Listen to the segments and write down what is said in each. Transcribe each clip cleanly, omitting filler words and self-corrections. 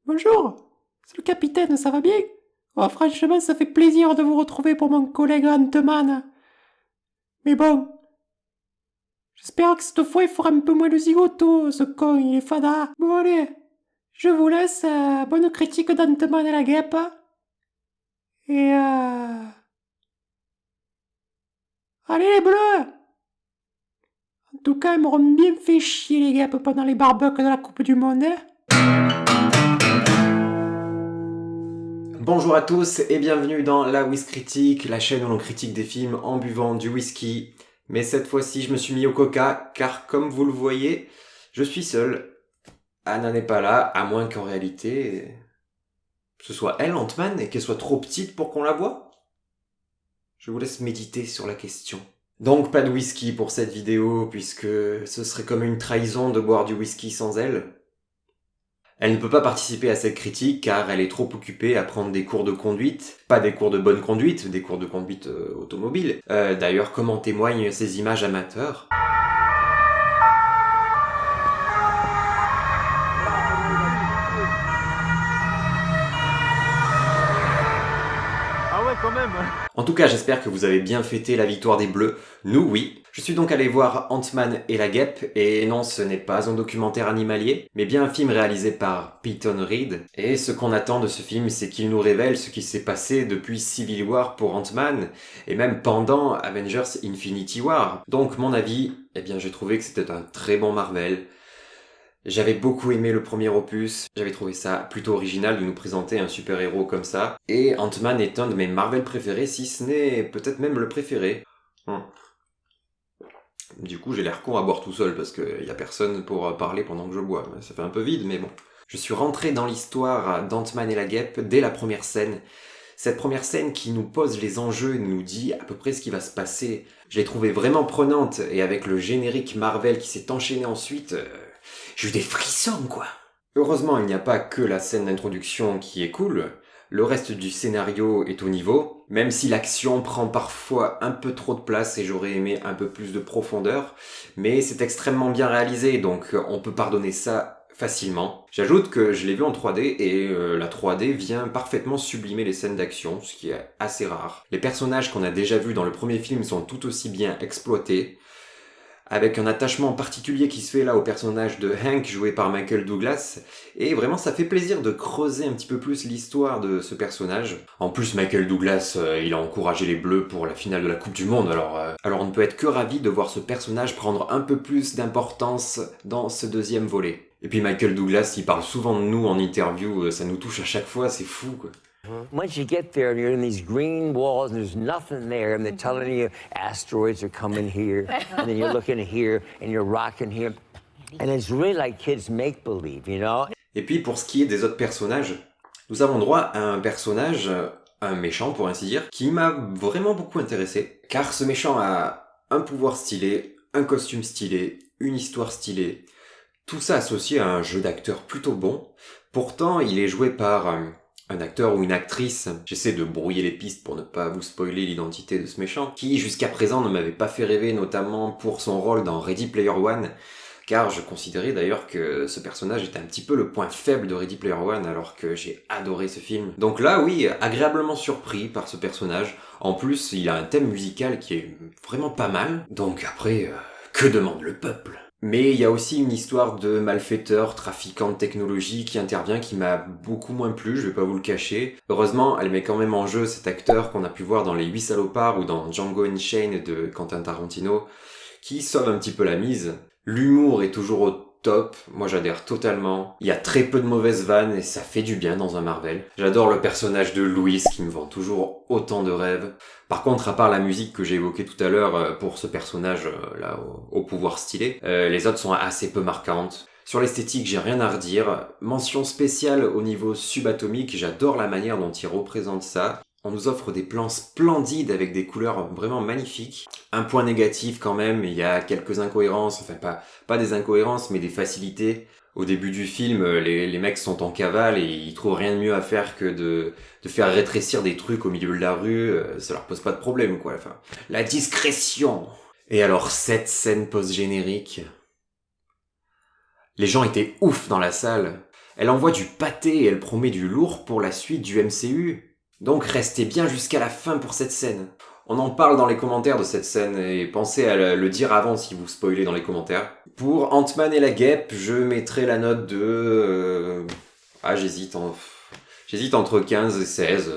Bonjour, c'est le capitaine, ça va bien? Oh, franchement, ça fait plaisir de vous retrouver pour mon collègue Ant-Man. Mais bon, j'espère que cette fois il fera un peu moins de zigoto, ce con, il est fada. Bon allez, je vous laisse, bonne critique d'Ant-Man et la guêpe. Et allez les bleus! En tout cas, ils m'auront bien fait chier les guêpes pendant les barbecues de la Coupe du Monde, hein. Bonjour à tous et bienvenue dans la Whiz Critique, la chaîne où l'on critique des films en buvant du whisky. Mais cette fois-ci, je me suis mis au coca, car comme vous le voyez, je suis seul. Anna n'est pas là, à moins qu'en réalité, ce soit elle, Ant-Man, et qu'elle soit trop petite pour qu'on la voie. Je vous laisse méditer sur la question. Donc pas de whisky pour cette vidéo, puisque ce serait comme une trahison de boire du whisky sans elle. Elle ne peut pas participer à cette critique car elle est trop occupée à prendre des cours de conduite, pas des cours de bonne conduite, des cours de conduite automobile. D'ailleurs, comme en témoignent ces images amateurs. Ah ouais, quand même. En tout cas, j'espère que vous avez bien fêté la victoire des Bleus. Nous, oui. Je suis donc allé voir Ant-Man et la guêpe, et non, ce n'est pas un documentaire animalier, mais bien un film réalisé par Peyton Reed. Et ce qu'on attend de ce film, c'est qu'il nous révèle ce qui s'est passé depuis Civil War pour Ant-Man, et même pendant Avengers Infinity War. Donc, mon avis, eh bien, j'ai trouvé que c'était un très bon Marvel. J'avais beaucoup aimé le premier opus, j'avais trouvé ça plutôt original de nous présenter un super-héros comme ça, et Ant-Man est un de mes Marvel préférés, si ce n'est peut-être même le préféré. Du coup, j'ai l'air con à boire tout seul, parce qu'il y a personne pour parler pendant que je bois, ça fait un peu vide, mais bon. Je suis rentré dans l'histoire d'Ant-Man et la guêpe dès la première scène. Cette première scène qui nous pose les enjeux et nous dit à peu près ce qui va se passer, je l'ai trouvée vraiment prenante, et avec le générique Marvel qui s'est enchaîné ensuite, j'ai eu des frissons, quoi. Heureusement, il n'y a pas que la scène d'introduction qui est cool. Le reste du scénario est au niveau, même si l'action prend parfois un peu trop de place et j'aurais aimé un peu plus de profondeur, mais c'est extrêmement bien réalisé, donc on peut pardonner ça facilement. J'ajoute que je l'ai vu en 3D et la 3D vient parfaitement sublimer les scènes d'action, ce qui est assez rare. Les personnages qu'on a déjà vus dans le premier film sont tout aussi bien exploités, avec un attachement particulier qui se fait là au personnage de Hank joué par Michael Douglas, et vraiment ça fait plaisir de creuser un petit peu plus l'histoire de ce personnage. En plus Michael Douglas, il a encouragé les Bleus pour la finale de la Coupe du Monde, alors on ne peut être que ravi de voir ce personnage prendre un peu plus d'importance dans ce deuxième volet. Et puis Michael Douglas, il parle souvent de nous en interview, ça nous touche à chaque fois, c'est fou quoi. Once you get there and you're in these green walls and there's nothing there and they're telling you asteroids are coming here and then you're looking here and you're rocking here and it's really like kids make believe, you know? Et puis pour ce qui est des autres personnages, nous avons droit à un personnage, un méchant pour ainsi dire, qui m'a vraiment beaucoup intéressé, car ce méchant a un pouvoir stylé, un costume stylé, une histoire stylée, tout ça associé à un jeu d'acteur plutôt bon. Pourtant, il est joué par un acteur ou une actrice, j'essaie de brouiller les pistes pour ne pas vous spoiler l'identité de ce méchant, qui jusqu'à présent ne m'avait pas fait rêver, notamment pour son rôle dans Ready Player One, car je considérais d'ailleurs que ce personnage était un petit peu le point faible de Ready Player One, alors que j'ai adoré ce film. Donc là, oui, agréablement surpris par ce personnage. En plus, il a un thème musical qui est vraiment pas mal, donc après, que demande le peuple ? Mais il y a aussi une histoire de malfaiteur, trafiquant de technologie qui intervient qui m'a beaucoup moins plu, je vais pas vous le cacher. Heureusement, elle met quand même en jeu cet acteur qu'on a pu voir dans Les 8 salopards ou dans Django Unchained de Quentin Tarantino, qui sauve un petit peu la mise. L'humour est toujours au top, moi j'adhère totalement. Il y a très peu de mauvaises vannes et ça fait du bien dans un Marvel. J'adore le personnage de Louis qui me vend toujours autant de rêves. Par contre, à part la musique que j'ai évoquée tout à l'heure pour ce personnage là au pouvoir stylé, les autres sont assez peu marquantes. Sur l'esthétique, j'ai rien à redire. Mention spéciale au niveau subatomique, j'adore la manière dont il représente ça. On nous offre des plans splendides avec des couleurs vraiment magnifiques. Un point négatif quand même, il y a quelques incohérences, enfin pas des incohérences mais des facilités. Au début du film, les mecs sont en cavale et ils trouvent rien de mieux à faire que de faire rétrécir des trucs au milieu de la rue, ça leur pose pas de problème quoi, enfin, la discrétion. Et alors cette scène post-générique, les gens étaient ouf dans la salle. Elle envoie du pâté et elle promet du lourd pour la suite du MCU. Donc restez bien jusqu'à la fin pour cette scène. On en parle dans les commentaires de cette scène et pensez à le dire avant si vous spoilez dans les commentaires. Pour Ant-Man et la guêpe, je mettrai la note de... j'hésite entre 15 et 16.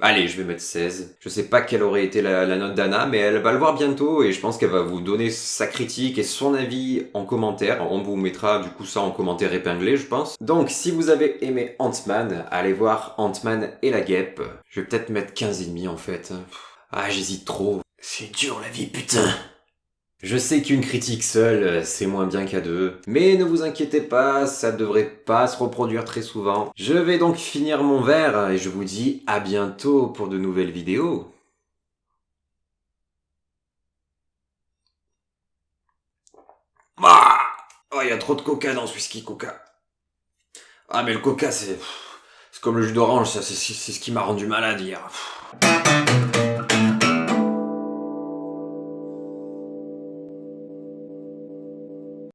Allez, je vais mettre 16. Je sais pas quelle aurait été la note d'Anna, mais elle va le voir bientôt et je pense qu'elle va vous donner sa critique et son avis en commentaire. On vous mettra du coup ça en commentaire épinglé, je pense. Donc, si vous avez aimé Ant-Man, allez voir Ant-Man et la guêpe. Je vais peut-être mettre 15,5 en fait. J'hésite trop. C'est dur la vie, putain. Je sais qu'une critique seule, c'est moins bien qu'à deux. Mais ne vous inquiétez pas, ça devrait pas se reproduire très souvent. Je vais donc finir mon verre et je vous dis à bientôt pour de nouvelles vidéos. Oh, il y a trop de coca dans ce whisky coca. Mais le coca, c'est comme le jus d'orange, ça, c'est ce qui m'a rendu malade hier.